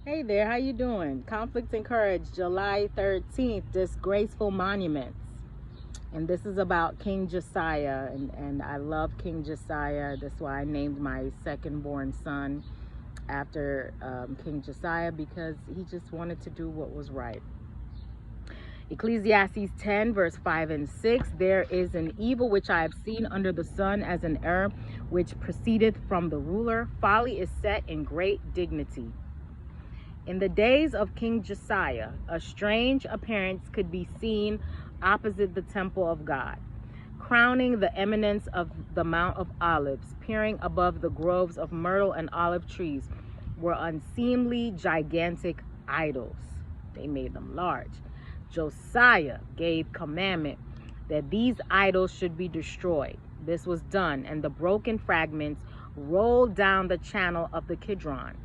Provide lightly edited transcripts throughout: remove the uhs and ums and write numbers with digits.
Hey there, how you doing? Conflict and Courage, July 13th, Disgraceful Monuments. And this is about King Josiah, and I love King Josiah. That's why I named my second born son after King Josiah, because he just wanted to do what was right. Ecclesiastes 10, verse 5 and 6, there is an evil which I have seen under the sun, as an error which proceedeth from the ruler. Folly is set in great dignity. In the days of King Josiah, a strange appearance could be seen opposite the temple of God. Crowning the eminence of the Mount of Olives, peering above the groves of myrtle and olive trees, were unseemly, gigantic idols. They made them large. Josiah gave commandment that these idols should be destroyed. This was done, and the broken fragments rolled down the channel of the Kidron.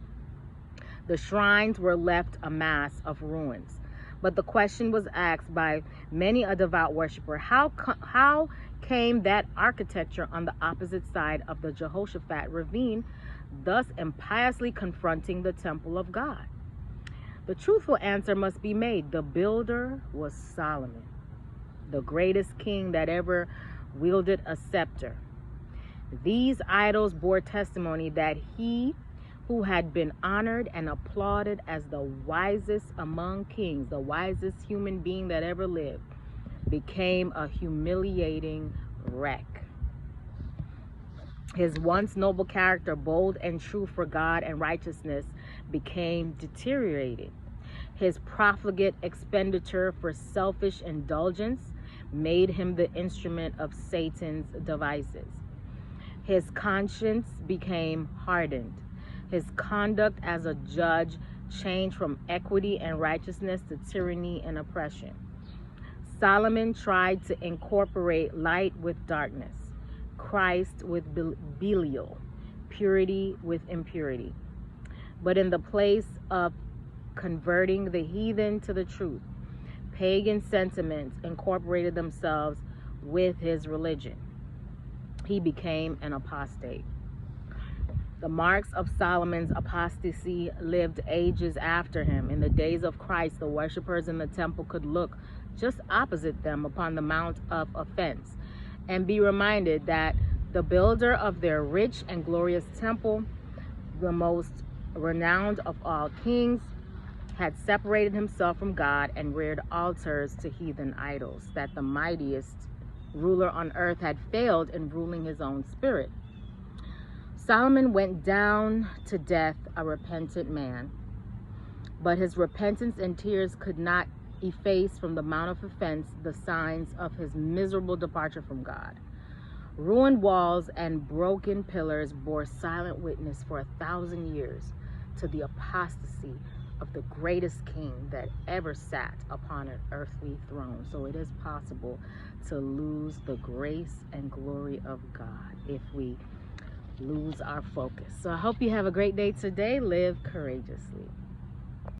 The shrines were left a mass of ruins. But the question was asked by many a devout worshiper, how came that architecture on the opposite side of the Jehoshaphat ravine, thus impiously confronting the temple of God? The truthful answer must be made. The builder was Solomon, the greatest king that ever wielded a scepter. These idols bore testimony that he, who had been honored and applauded as the wisest among kings, the wisest human being that ever lived, became a humiliating wreck. His once noble character, bold and true for God and righteousness, became deteriorated. His profligate expenditure for selfish indulgence made him the instrument of Satan's devices. His conscience became hardened. His conduct as a judge changed from equity and righteousness to tyranny and oppression. Solomon tried to incorporate light with darkness, Christ with Belial, purity with impurity. But in the place of converting the heathen to the truth, pagan sentiments incorporated themselves with his religion. He became an apostate. The marks of Solomon's apostasy lived ages after him. In the days of Christ, the worshipers in the temple could look just opposite them upon the Mount of Offense and be reminded that the builder of their rich and glorious temple, the most renowned of all kings, had separated himself from God and reared altars to heathen idols, that the mightiest ruler on earth had failed in ruling his own spirit. Solomon went down to death a repentant man, but his repentance and tears could not efface from the Mount of Offense the signs of his miserable departure from God. Ruined walls and broken pillars bore silent witness for 1,000 years to the apostasy of the greatest king that ever sat upon an earthly throne. So it is possible to lose the grace and glory of God if we lose our focus. So I hope you have a great day today. Live courageously.